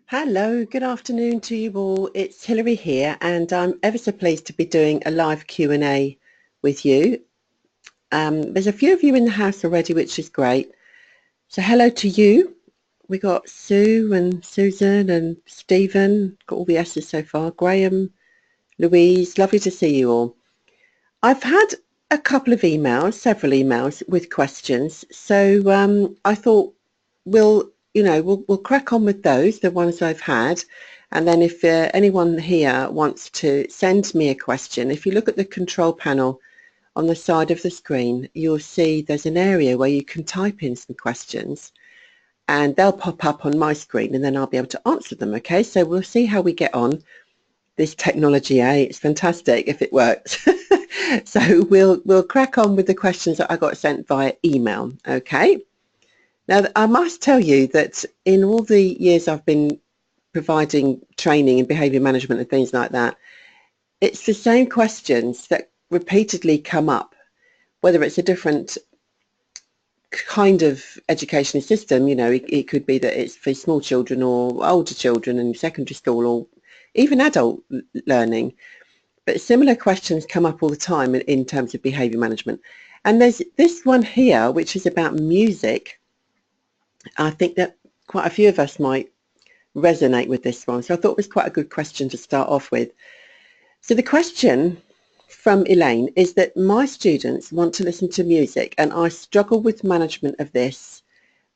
Hello, good afternoon to you all. It's Hilary here, and I'm ever so pleased to be doing a live Q&A with you. There's a few of you in the house already, which is great. So hello to you. We got Sue and Susan and Stephen, got all the S's so far. Graham, Louise, lovely to see you all. I've had a couple of emails, several emails with questions. So I thought we'll crack on with those, the ones I've had. And then if anyone here wants to send me a question, if you look at the control panel on the side of the screen, you'll see there's an area where you can type in some questions and they'll pop up on my screen and then I'll be able to answer them. Okay, so we'll see how we get on. This technology, it's fantastic if it works. So we'll crack on with the questions that I got sent via email. Okay. Now, I must tell you that in all the years I've been providing training in behaviour management and things like that, it's the same questions that repeatedly come up, whether it's a different kind of educational system. It could be that it's for small children or older children in secondary school or even adult learning. But similar questions come up all the time in terms of behaviour management. And there's this one here, which is about music. I think that quite a few of us might resonate with this one. So I thought it was quite a good question to start off with. So the question from Elaine is that my students want to listen to music and I struggle with management of this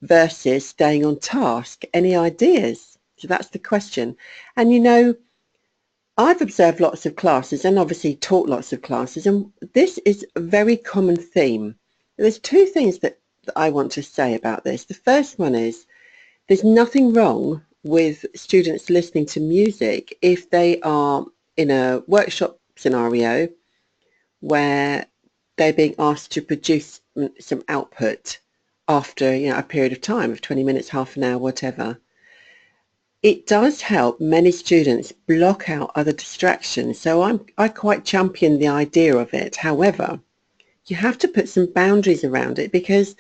versus staying on task. Any ideas? So that's the question. And I've observed lots of classes and obviously taught lots of classes, and this is a very common theme. There's two things that I want to say about this. The first one is there's nothing wrong with students listening to music if they are in a workshop scenario where they're being asked to produce some output after a period of time of 20 minutes, half an hour, whatever. It does help many students block out other distractions. So I quite champion the idea of it. However, you have to put some boundaries around it, because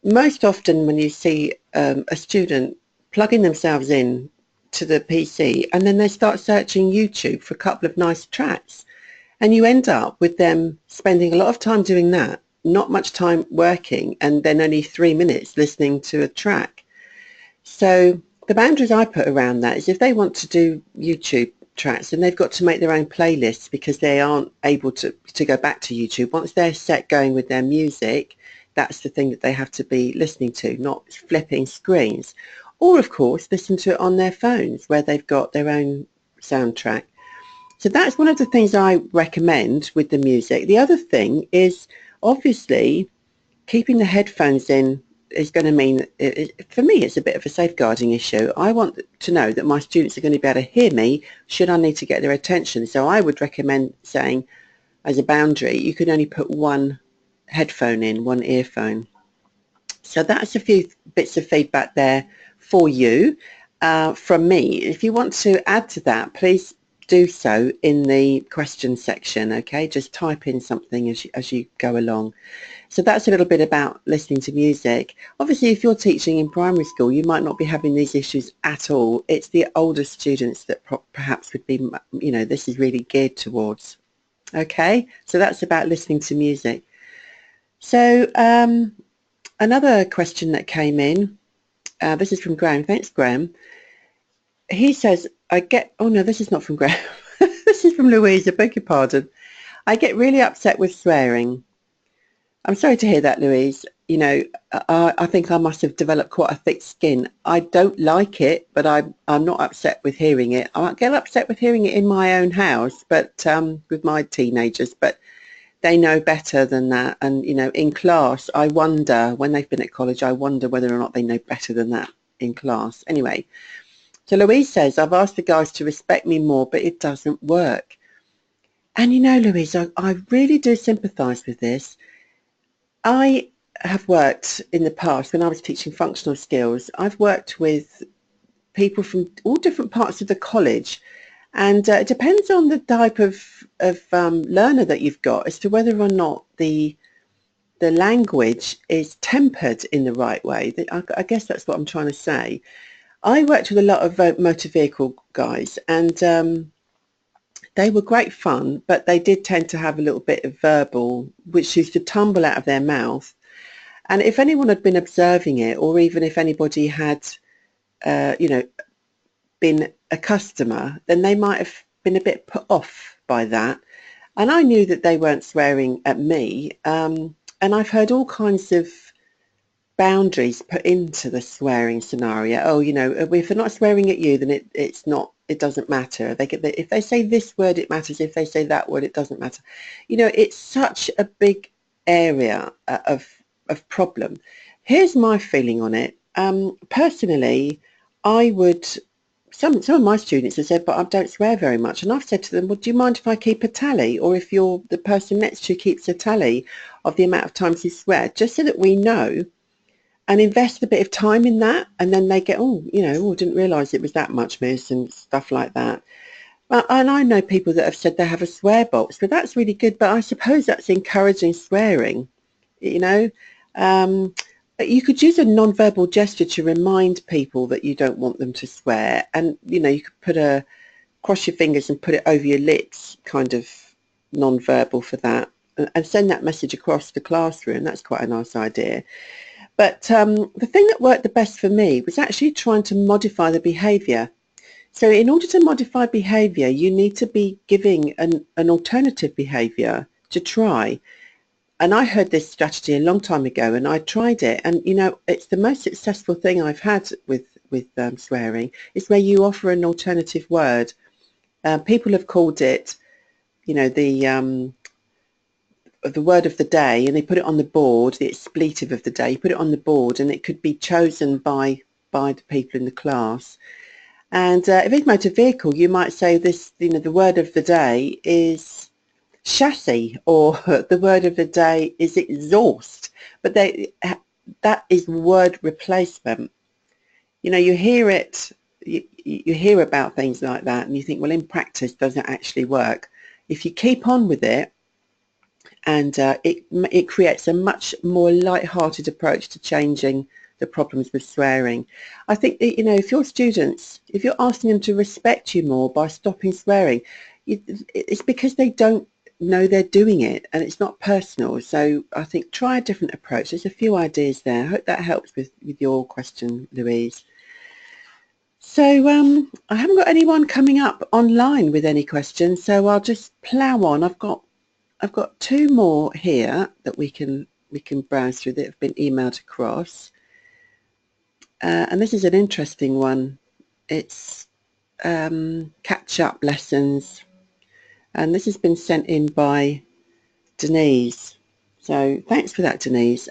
most often when you see a student plugging themselves in to the PC and then they start searching YouTube for a couple of nice tracks, and you end up with them spending a lot of time doing that, not much time working, and then only 3 minutes listening to a track. So the boundaries I put around that is if they want to do YouTube tracks, then they've got to make their own playlists, because they aren't able to go back to YouTube. Once they're set going with their music, that's the thing that they have to be listening to, not flipping screens. Or, of course, listen to it on their phones where they've got their own soundtrack. So that's one of the things I recommend with the music. The other thing is obviously keeping the headphones in is going to mean, for me, it's a bit of a safeguarding issue. I want to know that my students are going to be able to hear me should I need to get their attention. So I would recommend saying, as a boundary, you can only put one headphone in, one earphone. So that's a few bits of feedback there for you from me. If you want to add to that, please do so in the question section. Okay, just type in something as you go along. So that's a little bit about listening to music. Obviously, if you're teaching in primary school, you might not be having these issues at all. It's the older students that perhaps would be, this is really geared towards. Okay, so that's about listening to music. So another question that came in, this is from Graham. Thanks, Graham. He says, oh no, this is not from Graham. This is from Louise, I beg your pardon. I get really upset with swearing. I'm sorry to hear that, Louise. I think I must have developed quite a thick skin. I don't like it, but I'm not upset with hearing it. I might get upset with hearing it in my own house, but with my teenagers, but they know better than that. And, in class, I wonder, when they've been at college, I wonder whether or not they know better than that in class. Anyway, so Louise says, I've asked the guys to respect me more, but it doesn't work. And, Louise, I really do sympathise with this. I have worked in the past, when I was teaching functional skills, I've worked with people from all different parts of the college, and it depends on the type of learner that you've got as to whether or not the language is tempered in the right way. I guess that's what I'm trying to say. I worked with a lot of motor vehicle guys, and they were great fun, but they did tend to have a little bit of verbal, which used to tumble out of their mouth. And if anyone had been observing it, or even if anybody had, you know, been a customer, then they might have been a bit put off by that. And I knew that they weren't swearing at me. And I've heard all kinds of boundaries put into the swearing scenario. Oh, you know, if they're not swearing at you, then it's not, it doesn't matter. If they say this word, it matters. If they say that word, it doesn't matter. You know, it's such a big area of problem. Here's my feeling on it. Personally, I would. Some of my students have said, but I don't swear very much. And I've said to them, well, do you mind if I keep a tally? Or if the person next to you keeps a tally of the amount of times you swear, just so that we know, and invest a bit of time in that, and then they get, oh, you know, oh, didn't realise it was that much, miss, and stuff like that. And I know people that have said they have a swear box, but that's really good. But I suppose that's encouraging swearing, you know. You could use a non-verbal gesture to remind people that you don't want them to swear, and you know, you could cross your fingers and put it over your lips, kind of non-verbal for that, and send that message across the classroom. That's quite a nice idea. But the thing that worked the best for me was actually trying to modify the behaviour. So in order to modify behaviour, you need to be giving an alternative behaviour to try. And I heard this strategy a long time ago, and I tried it. And, you know, it's the most successful thing I've had with swearing. It's where you offer an alternative word. People have called it, you know, the word of the day, and they put it on the board, the expletive of the day. You put it on the board, and it could be chosen by the people in the class. And if it's motor vehicle, you might say this, you know, the word of the day is chassis, or the word of the day is exhaust. But that is word replacement. You know, you hear it, you hear about things like that, and you think, well, in practice, does it actually work? If you keep on with it, and it creates a much more light-hearted approach to changing the problems with swearing. I think that, you know, if your students, if you're asking them to respect you more by stopping swearing, it's because they don't know they're doing it, and it's not personal. So I think try a different approach. There's a few ideas there. I hope that helps with your question, Louise. So I haven't got anyone coming up online with any questions, so I'll just plough on. I've got two more here that we can browse through that have been emailed across. And this is an interesting one. It's catch-up lessons. And this has been sent in by Denise. So thanks for that, Denise.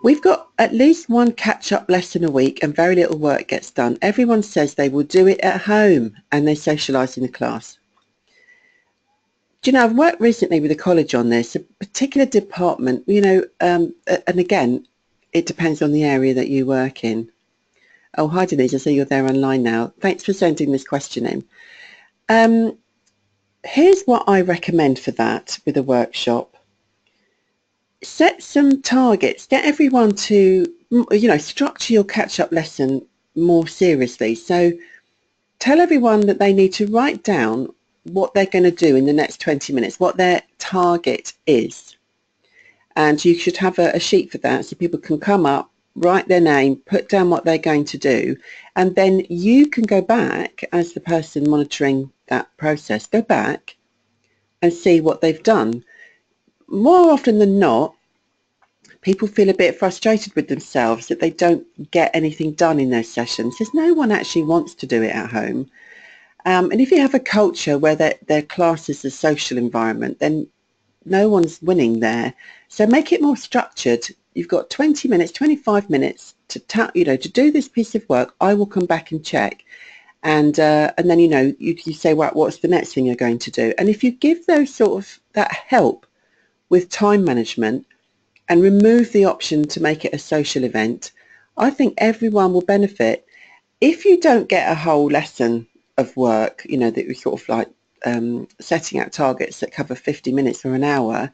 We've got at least one catch-up lesson a week and very little work gets done. Everyone says they will do it at home and they socialise in the class. Do you know, I've worked recently with a college on this, a particular department, you know, and again, it depends on the area that you work in. Oh, hi Denise, I see you're there online now. Thanks for sending this question in. Here's what I recommend for that with a workshop. Set some targets, get everyone to, you know, structure your catch-up lesson more seriously. So tell everyone that they need to write down what they're going to do in the next 20 minutes, what their target is. And you should have a sheet for that so people can come up, write their name, put down what they're going to do, and then you can go back as the person monitoring that process, go back and see what they've done. More often than not, people feel a bit frustrated with themselves that they don't get anything done in those sessions because no one actually wants to do it at home. And if you have a culture where their class is a social environment, then no one's winning there. So make it more structured. You've got 20 minutes, 25 minutes to to do this piece of work. I will come back and check. And then, you know, you say, well, what's the next thing you're going to do? And if you give those sort of that help with time management and remove the option to make it a social event, I think everyone will benefit. If you don't get a whole lesson of work, you know, that you're sort of like setting out targets that cover 50 minutes or an hour,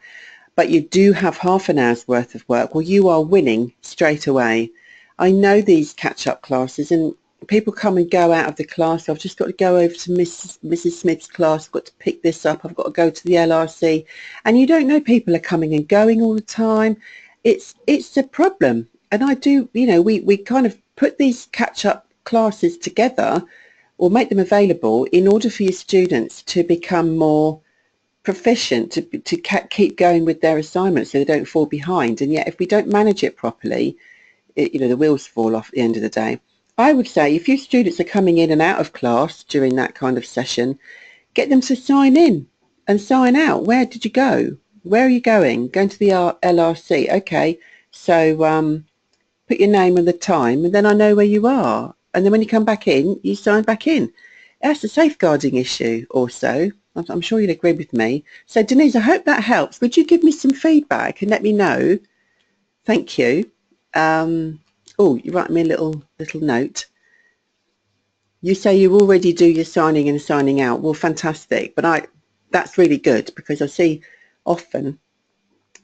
but you do have half an hour's worth of work, well, you are winning straight away. I know these catch-up classes, and people come and go out of the class. I've just got to go over to Mrs. Smith's class. I've got to pick this up. I've got to go to the LRC. And you don't know, people are coming and going all the time. It's a problem. And I do, we kind of put these catch-up classes together or make them available in order for your students to become more proficient, to keep going with their assignments so they don't fall behind. And yet if we don't manage it properly, the wheels fall off at the end of the day. I would say if your students are coming in and out of class during that kind of session, get them to sign in and sign out. Where did you go? Where are you going? Going to the LRC. Okay, so put your name and the time, and then I know where you are. And then when you come back in, you sign back in. That's a safeguarding issue also. I'm sure you'd agree with me. So Denise, I hope that helps. Would you give me some feedback and let me know? Thank you. Oh, you write me a little note. You say you already do your signing and signing out. Well, fantastic. But that's really good, because I see often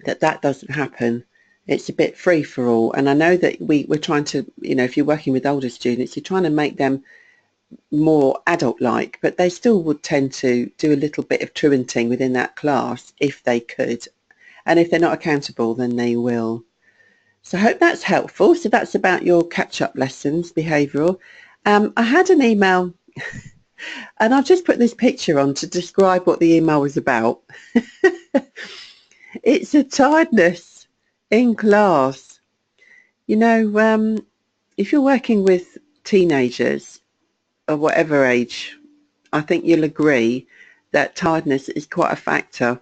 that doesn't happen. It's a bit free for all. And I know that we're trying to, if you're working with older students, you're trying to make them more adult-like, but they still would tend to do a little bit of truanting within that class if they could. And if they're not accountable, then they will. So I hope that's helpful. So that's about your catch-up lessons, behavioural. I had an email, and I've just put this picture on to describe what the email was about. It's a tiredness in class. If you're working with teenagers of whatever age, I think you'll agree that tiredness is quite a factor,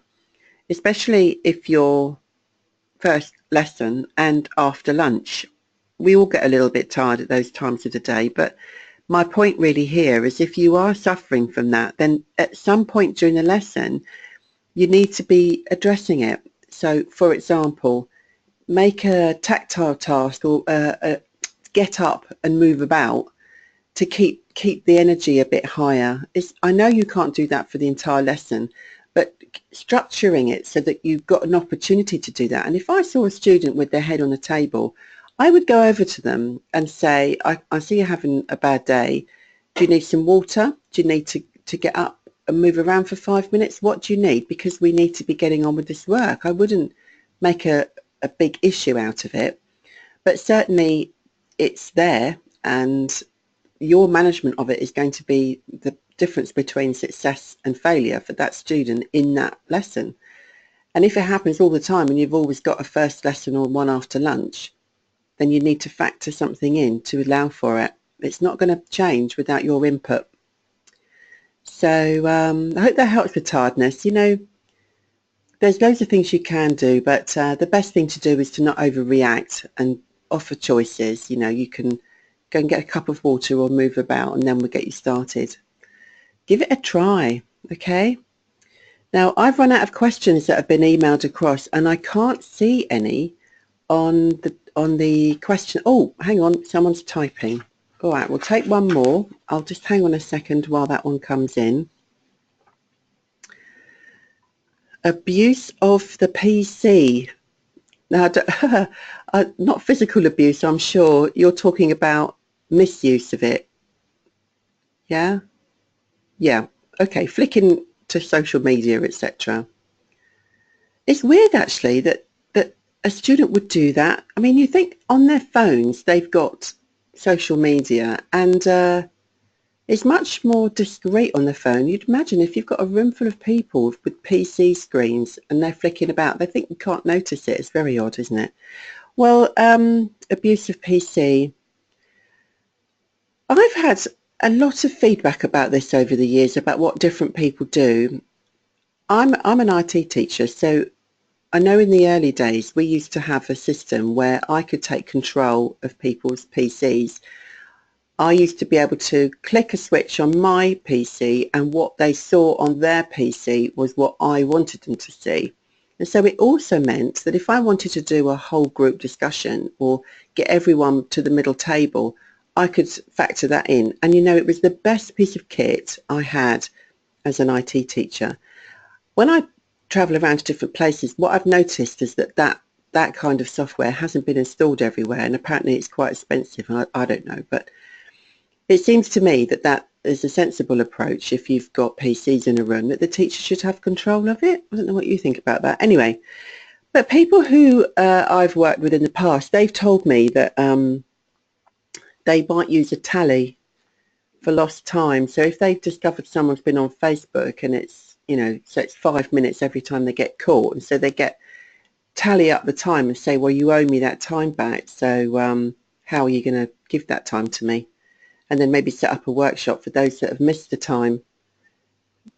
especially if you're first lesson and after lunch. We all get a little bit tired at those times of the day, but my point really here is if you are suffering from that, then at some point during the lesson you need to be addressing it. So for example, make a tactile task or get up and move about to keep the energy a bit higher. I know you can't do that for the entire lesson, but structuring it so that you've got an opportunity to do that. And if I saw a student with their head on the table, I would go over to them and say, I see you're having a bad day. Do you need some water? Do you need to get up and move around for 5 minutes? What do you need? Because we need to be getting on with this work. I wouldn't make a big issue out of it, but certainly it's there, and your management of it is going to be the difference between success and failure for that student in that lesson. And if it happens all the time and you've always got a first lesson or one after lunch, then you need to factor something in to allow for it. It's not going to change without your input. So I hope that helps with tiredness. There's loads of things you can do, but the best thing to do is to not overreact and offer choices. You can go and get a cup of water or move about, and then we'll get you started. Give it a try, okay? Now, I've run out of questions that have been emailed across, and I can't see any on the question. Oh, hang on, someone's typing. All right, we'll take one more. I'll just hang on a second while that one comes in. Abuse of the PC. Now, not physical abuse, I'm sure. You're talking about misuse of it. Yeah? Yeah. Okay, flicking to social media, etc. It's weird, actually, that a student would do that. I mean, you think on their phones they've got social media, and it's much more discreet on the phone. You'd imagine if you've got a room full of people with PC screens and they're flicking about, they think you can't notice it. It's very odd, isn't it? Well, abuse of PC. I've had a lot of feedback about this over the years, about what different people do. I'm an IT teacher, so I know in the early days we used to have a system where I could take control of people's PCs. I used to be able to click a switch on my PC, and what they saw on their PC was what I wanted them to see. And so it also meant that if I wanted to do a whole group discussion or get everyone to the middle table, I could factor that in. And it was the best piece of kit I had as an IT teacher. When I travel around to different places, what I've noticed is that that kind of software hasn't been installed everywhere, and apparently it's quite expensive. I don't know, but it seems to me that that is a sensible approach. If you've got PCs in a room, that the teacher should have control of it. I don't know what you think about that. Anyway, but people who I've worked with in the past, they've told me that they might use a tally for lost time. So if they've discovered someone's been on Facebook and it's, so it's 5 minutes every time they get caught, and so they tally up the time and say, well, you owe me that time back, so how are you going to give that time to me? And then maybe set up a workshop for those that have missed the time.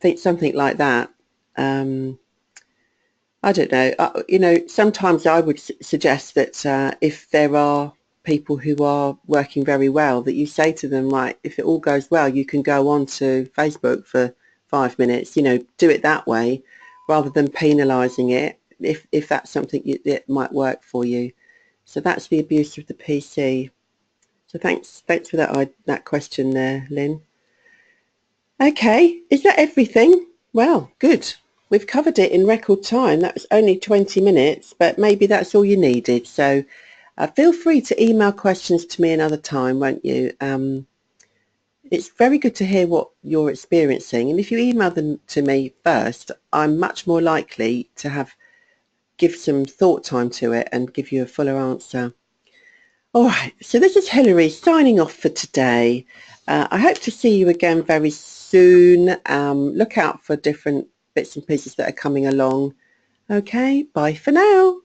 Think something like that. I don't know. Sometimes I would suggest that if there are people who are working very well, that you say to them, like, if it all goes well, you can go on to Facebook for 5 minutes, do it that way rather than penalising it if that's something that might work for you. So that's the abuse of the PC. So thanks for that question there, Lynn. Okay, is that everything? Well, good. We've covered it in record time. That was only 20 minutes, but maybe that's all you needed. So feel free to email questions to me another time, won't you? It's very good to hear what you're experiencing. And if you email them to me first, I'm much more likely to give some thought time to it and give you a fuller answer. All right, so this is Hilary signing off for today. I hope to see you again very soon. Look out for different bits and pieces that are coming along. Okay, bye for now.